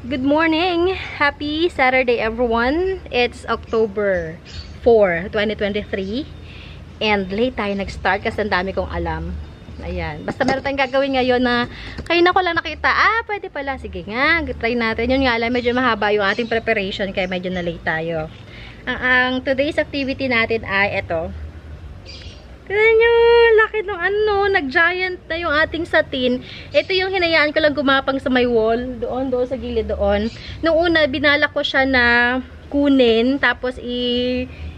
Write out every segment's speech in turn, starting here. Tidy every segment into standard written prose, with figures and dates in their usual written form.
Good morning! Happy Saturday everyone! It's October 4, 2023 and late tayo nag-start kasi ang dami kong alam. Ayan. Basta meron tayong gagawin ngayon na kayo na ko lang nakita. Pwede pala. Sige nga. Try natin. Yun nga lang, medyo mahaba yung ating preparation kaya medyo na late tayo. Ang today's activity natin ay ito. Tignan nyo, laki ng nag-giant na yung ating satin. Ito yung hinayaan ko lang gumapang sa may wall. Doon sa gilid doon. Noong una, binalak ko siya na kunin. Tapos,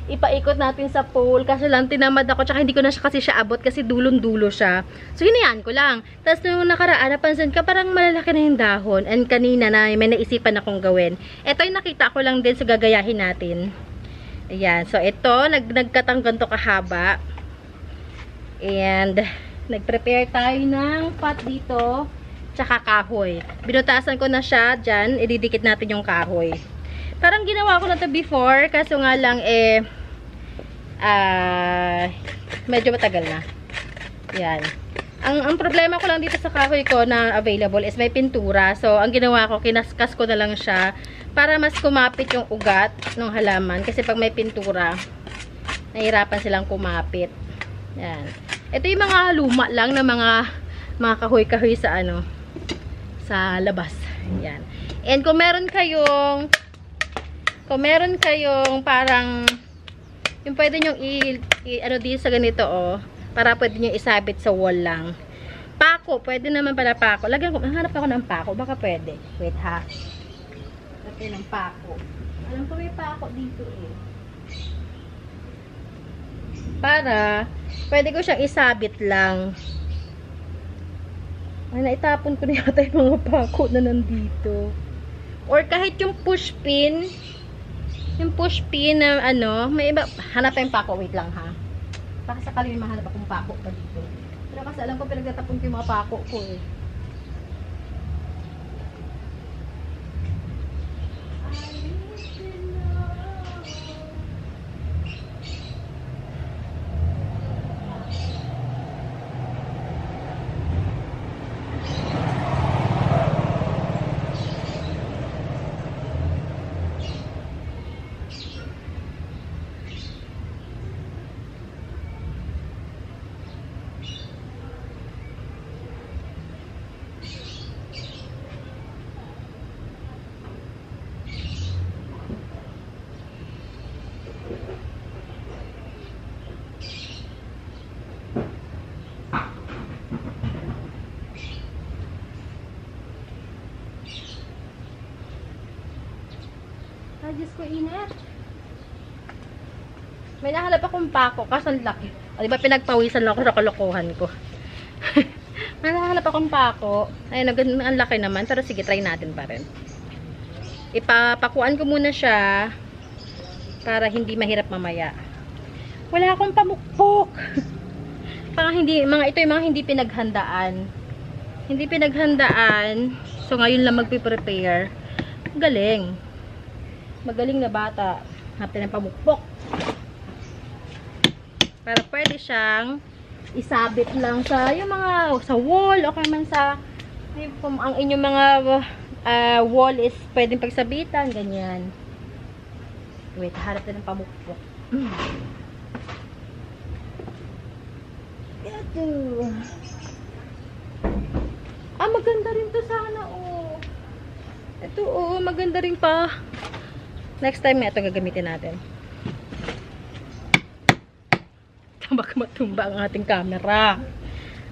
ipaikot natin sa pole. Kasi lang, tinamad ako. Tsaka hindi ko na siya kasi siya abot kasi dulong-dulo siya. So, hinayaan ko lang. Tapos, nung nakaraan, napansin ka, parang malalaki na yung dahon. And kanina na, may naisipan akong gawin. Ito yung nakita ko lang din sa gagayahin natin. Ayan. So, ito, nagkatang ganito kahaba. And, nag-prepare tayo ng pot dito, tsaka kahoy. Binutasan ko na siya dyan, ididikit natin yung kahoy. Parang ginawa ko na to before, kaso nga lang, medyo matagal na. Yan. Ang problema ko lang dito sa kahoy ko na available is may pintura. So, ang ginawa ko, kinaskas ko na lang siya para mas kumapit yung ugat ng halaman. Kasi pag may pintura, nahihirapan silang kumapit. Yan. Ito yung mga luma lang na mga kahoy-kahoy sa sa labas. Yan. And kung meron kayong parang yung pwede nyo dito sa ganito para pwede nyo isabit sa wall lang. Pako, pwede naman pala pako. Lagyan ko, hanap ako ng pako, baka pwede. Wait ha. Lagyan ng pako. Alam ko may pako dito para pwede ko siyang isabit lang. Ay, naitapon ko na yata yung mga pako na nandito. Or kahit yung push pin. Yung push pin na may iba. Hanap tayong pako. Wait lang ha. Baka sakali may mahanap akong pako pa dito. Pero kasi alam ko pinagtatapon ko yung mga pako ko Diyos ko, inat. May nahanap akong pako, kasi ang laki. O, diba pinagpawisan lang ako sa kalokohan ko. May nahanap akong pako. Ayun, ang laki naman. Pero sige, try natin pa rin. Ipapakuan ko muna siya para hindi mahirap mamaya. Wala akong pamukpok. Ito yung mga hindi pinaghandaan. Hindi pinaghandaan. So, ngayon lang magpiprepare. Galing. Magaling na bata. Natin ang pamukpok. Para pwede siyang isabit lang sa sa wall o kaya man sa ang inyong mga wall is pwedeng pagsabitan. Ganyan. Wait, harap na ng pamukpok. Ito. Maganda rin to sana Ito maganda rin pa. Next time, ito gagamitin natin. Baka matumba ang ating camera.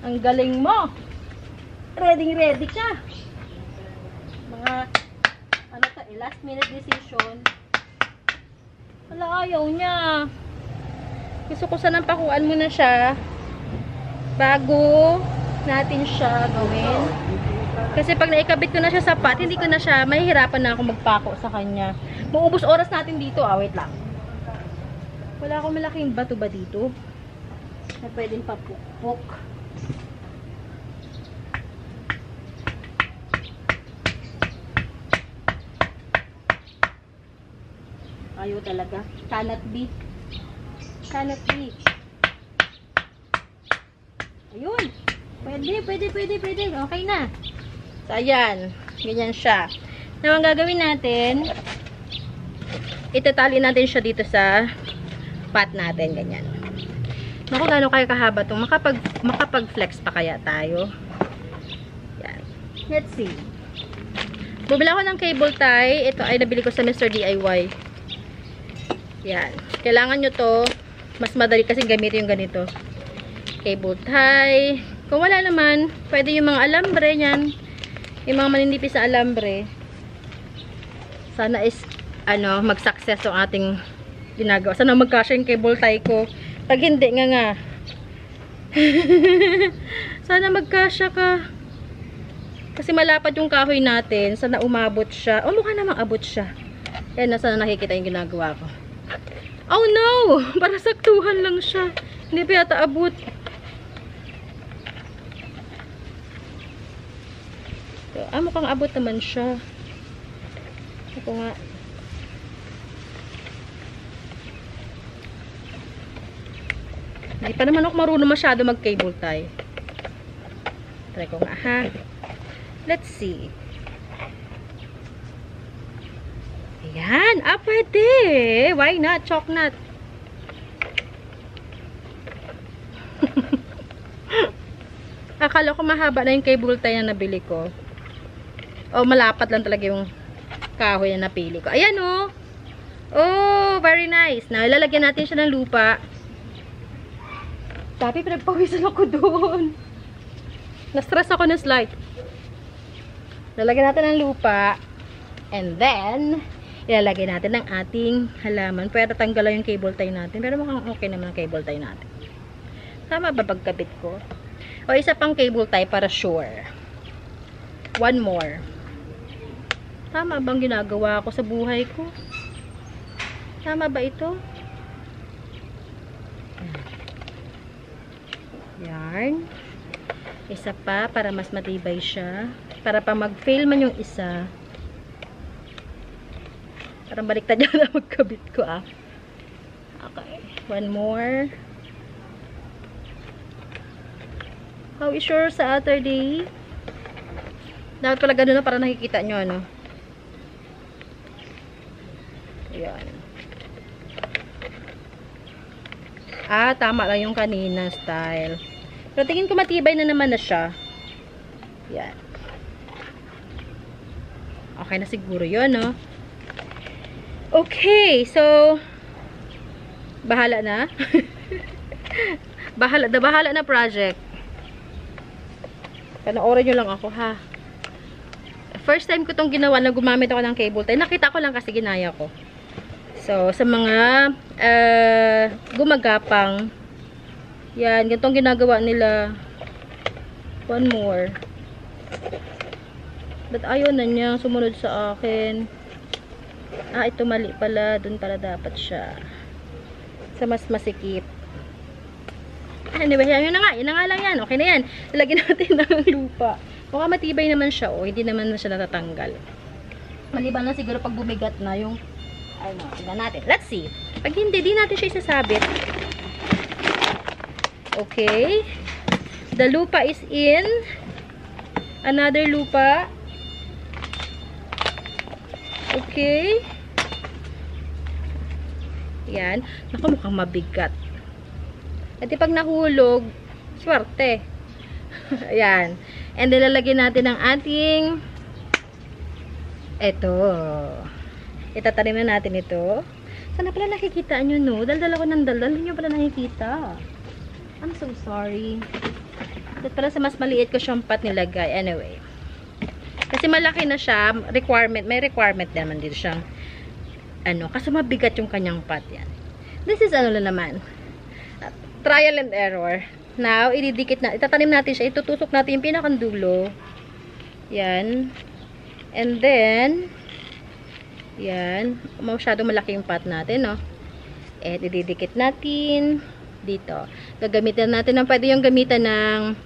Ang galing mo. Ready ka. Mga, last minute decision. Wala, ayaw niya. Gusto ko sanang pakuan muna siya bago natin siya gawin. Kasi pag naikabit ko na siya sa pot, hindi ko na siya, mahihirapan na ako magpako sa kanya. Maubos oras natin dito. Wait lang. Wala akong malaking bato ba dito na pwedeng papukpok. Ayaw talaga. Cannot be. Ayun. Pwede. Okay na. So, ayan. Ganyan siya. Now, ang gagawin natin, itatali natin siya dito sa pot natin. Ganyan. Naku, gano'n kayo kahaba itong makapag-flex pa kaya tayo. Yan. Let's see. Bumili ako ng cable tie. Ito ay nabili ko sa Mr. DIY. Yan. Kailangan nyo to. Mas madali kasi gamitin yung ganito. Cable tie. Kung wala naman, pwede yung mga alambre yan. Yung mga maninipis na alambre. Sana is, mag-success yung ating ginagawa. Sana magkasya yung cable tie ko. Pag hindi nga. Sana magkasya ka. Kasi malapad yung kahoy natin. Sana umabot siya. O, mukha namang abot siya. Yan, sana nakikita yung ginagawa ko. Oh no! Para saktuhan lang siya. Hindi pa yata abot. Mukhang abot naman siya. Ito nga. Hindi pa naman ako marunong masyado mag-cable tie. Try ko nga ha. Let's see. Ayan. Pwede. Why not? Chalk nut. Akala ko mahaba na yung cable tie na nabili ko. Malapad lang talaga yung kahoy na napili ko. Ayan very nice. Now, ilalagyan natin siya ng lupa. Tapi pinagpawisan ako doon. Na-stress ako ng slide. Lalagyan natin ng lupa. And then, ilalagay natin ng ating halaman. Pwede tanggalan yung cable tie natin. Pero mukhang okay naman ang cable tie natin. Tama ba pagkabit ko? Isa pang cable tie para sure. One more. Tama bang ginagawa ko sa buhay ko? Tama ba ito? Yarn. Isa pa para mas matibay siya. Para pa mag-fail man yung isa. Parang baliktad yan na magkabit ko Okay. One more. How is your Saturday? Dapat pala ganun na para nakikita nyo Ayan. Tama lang yung kanina style. Pero tingin ko matibay na naman na siya. Yan. Okay na siguro yun, Okay, so bahala na. bahala na project. Panoorin nyo lang ako, ha. First time ko tong ginawa na gumamit ako ng cable tie. Nakita ko lang kasi ginaya ko. So, sa mga gumagapang, yan, ganitong ginagawa nila. One more. But ayaw na niya sumunod sa akin. Ito mali pala. Doon pala dapat siya. Sa mas masikip. Anyway, yun na nga lang yan. Okay na yan. Lagyan natin ng lupa. Mukha matibay naman siya. Hindi naman na siya natatanggal. Maliban na siguro pag bumigat na yung tingnan natin. Let's see. Pag hindi, di natin siya isasabit. Okay. The lupa is in. Another lupa. Okay. Yan. Naku, mukhang mabigat. At pag nahulog, swerte. Ayan. And then, lalagyan natin ng ating itatanim na natin ito. Sana pala nakikita nyo, Daldal ako ng daldal. Hindi nyo pala nakikita. I'm so sorry. At pala sa mas maliit ko siyang pot nilagay. Anyway. Kasi malaki na siya. May requirement naman dito siyang kasi mabigat yung kanyang pot yan. This is naman. Trial and error. Now, itatanim natin siya. Itutusok natin yung pinakandulo. Yan. And then, yan. Masyadong malaki yung pot natin, And ididikit natin dito. Gagamitan natin pwede yung gamitan ng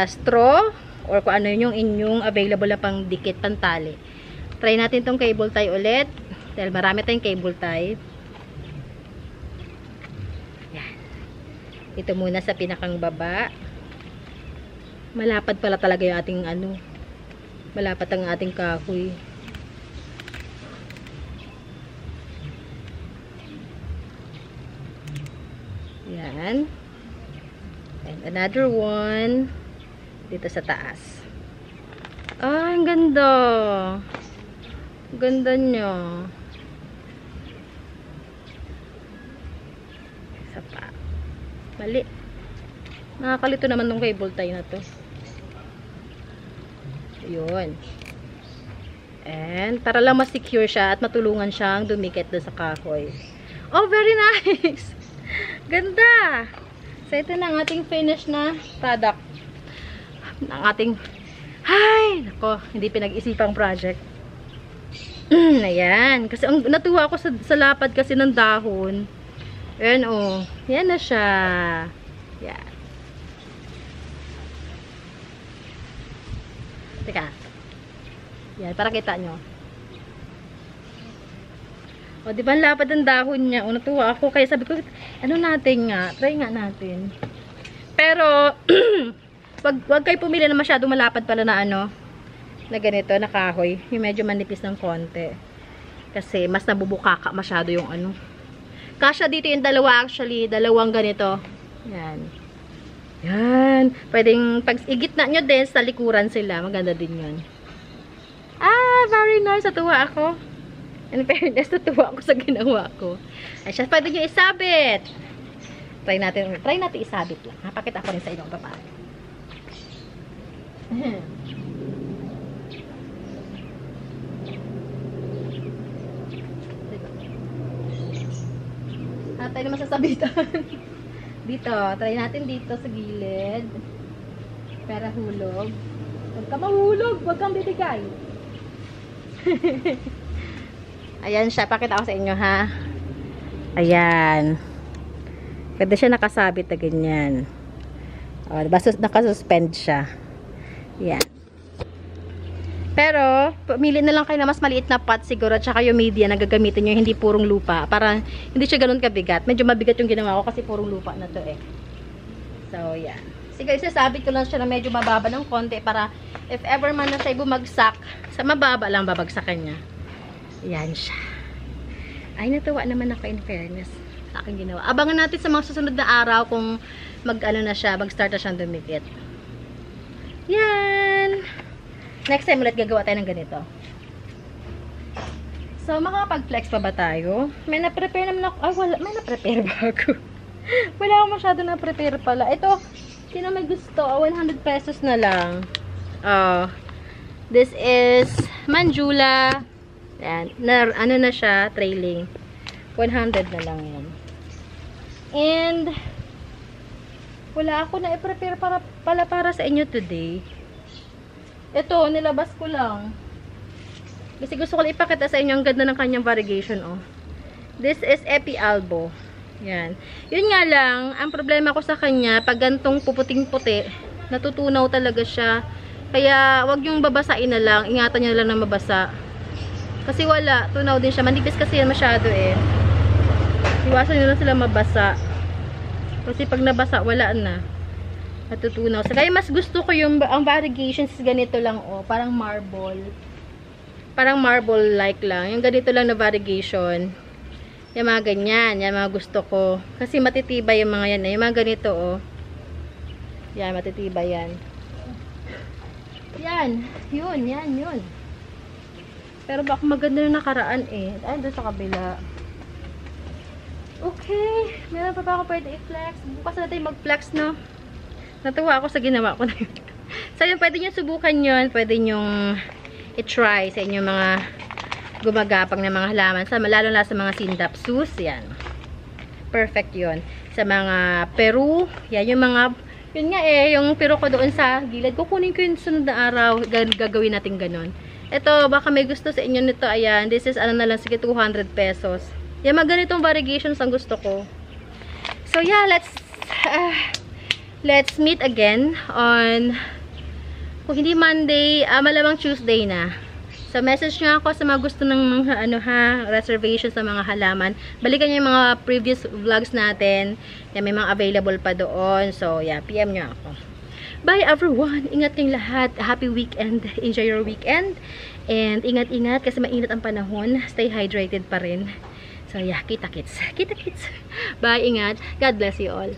straw or kung ano yung inyong available na pang dikit, pantali. Try natin tong cable tie ulit. Dahil marami tayong cable tie. Yan. Ito muna sa pinakang baba. Malapad pala talaga yung ating malapad ang ating kahoy. Yan. And another one dito sa taas. Ah, ang ganda. Ganda niya. Isa pa. Mali. Nakakalito naman tong cable tie na to. Yun. And para lang ma-secure siya at matulungan siyang dumikit doon sa kahoy. Oh, very nice! Ganda! So, ito na ang ating finished na product. Ang ating, ay, nako, hindi pinag-isipang project. Ayan. Kasi ang natuwa ako sa lapad kasi ng dahon. Ayan, oh. Yan na siya. Yan. Teka. Yan, para kita nyo. O, di ba ang lapad ang dahon niya? O, natuwa ako. Kaya sabi ko, ano natin nga? Try nga natin. Pero, wag kayo pumili na masyadong malapad pala na ano, na ganito, na kahoy. Yung medyo manipis ng konti. Kasi, mas nabubukaka masyado yung ano. Kasya dito yung dalawa actually. Dalawang ganito. Yan. Yan. Pwedeng, pag igitna nyo din, sa likuran sila. Maganda din yun. Ah, very nice. Natuwa ako. In fairness, natuwa ako sa ginawa ko. Ay, siya, pwede nyo isabit. Try natin isabit lang. Pakita ko rin sa inyo ang paano. Tayo naman sasabitan. Dito, try natin dito sa gilid. Para hulog. Huwag ka mahulog, huwag kang bibigay. Ayan siya, pakita ko sa inyo ha. Ayan. Pwede siya nakasabit na ganyan. O, diba nakasuspend siya. Ayan. Pero, pumili na lang kayo na mas maliit na pot siguro at saka yung media na gagamitin nyo, hindi purong lupa. Para hindi siya ganun kabigat. Medyo mabigat yung ginawa ko kasi purong lupa na to eh. So, yan. Sige, isasabit ko lang siya na medyo mababa ng konti para if ever man na siya bumagsak, sa mababa lang babagsakan niya. Yan siya. Ay, natuwa naman ako in fairness sa aking ginawa. Abangan natin sa mga susunod na araw kung mag-ano na siya, mag-start na siyang dumikit. Yan! Next time ulit gagawa tayo ng ganito. So, makakapag-flex pa ba tayo? May na-prepare naman ako. Ay, wala. May na-prepare ba ako? Wala akong masyado na-prepare pala. Ito, sino may gusto? 100 pesos na lang. This is Manjula. Yan. Ano na siya? Trailing. 100 na lang yan. And, wala ako na i-prepare para sa inyo today. Ito, nilabas ko lang. Kasi gusto ko lang ipakita sa inyo ang ganda ng kanyang variegation, oh. This is Epi Albo. Yan. Yun nga lang, ang problema ko sa kanya, pag gantong puputing-puti, natutunaw talaga siya. Kaya, wag yung babasain na lang. Ingatan nyo na lang na mabasa. Kasi wala, tunaw din siya. Manipis kasi yan masyado eh. Iwasan nyo lang sila mabasa. Kasi pag nabasa, wala na. Natutunaw. So, kaya mas gusto ko yung, ang variegation is ganito lang, oh. Parang marble. Parang marble-like lang. Yung ganito lang na variegation. Yung mga ganyan. Yan mga gusto ko. Kasi matitibay yung mga yan. Yung mga ganito, oh. Yan, matitibay yan. Yan. Yun, yan, yun. Pero baka maganda yung nakaraan, eh. Ay, doon sa kabila. Okay. Meron pa ba ako pwede i-flex? Bukas natin mag-flex, no? Natuwa ako sa ginawa ko na yun. So, yun, pwede nyo subukan yun. Pwede nyo i-try sa inyong mga gumagapang na mga halaman. Lalo na sa mga sindapsus. Yan. Perfect yun. Sa mga Peru. Yan, yung mga, yun nga eh, yung Peru ko doon sa gilid. Kukunin ko yung sunod na araw. Gagawin natin ganun. Ito, baka may gusto sa inyo nito. Ayan, this is ano na lang, sige 200 pesos. Yan, mga ganitong variegations ang gusto ko. So, yeah, let's meet again on, kung hindi Monday, malamang Tuesday na. So, message nyo ako sa mga gusto ng mga, reservations sa mga halaman. Balikan nyo yung mga previous vlogs natin. Yan, may mga available pa doon. So, yeah, PM nyo ako. Bye everyone! Ingat kayong lahat. Happy weekend. Enjoy your weekend. And ingat-ingat kasi mainit ang panahon. Stay hydrated pa rin. So, So yeah, kita kits. Kita kits. Bye, ingat. God bless you all.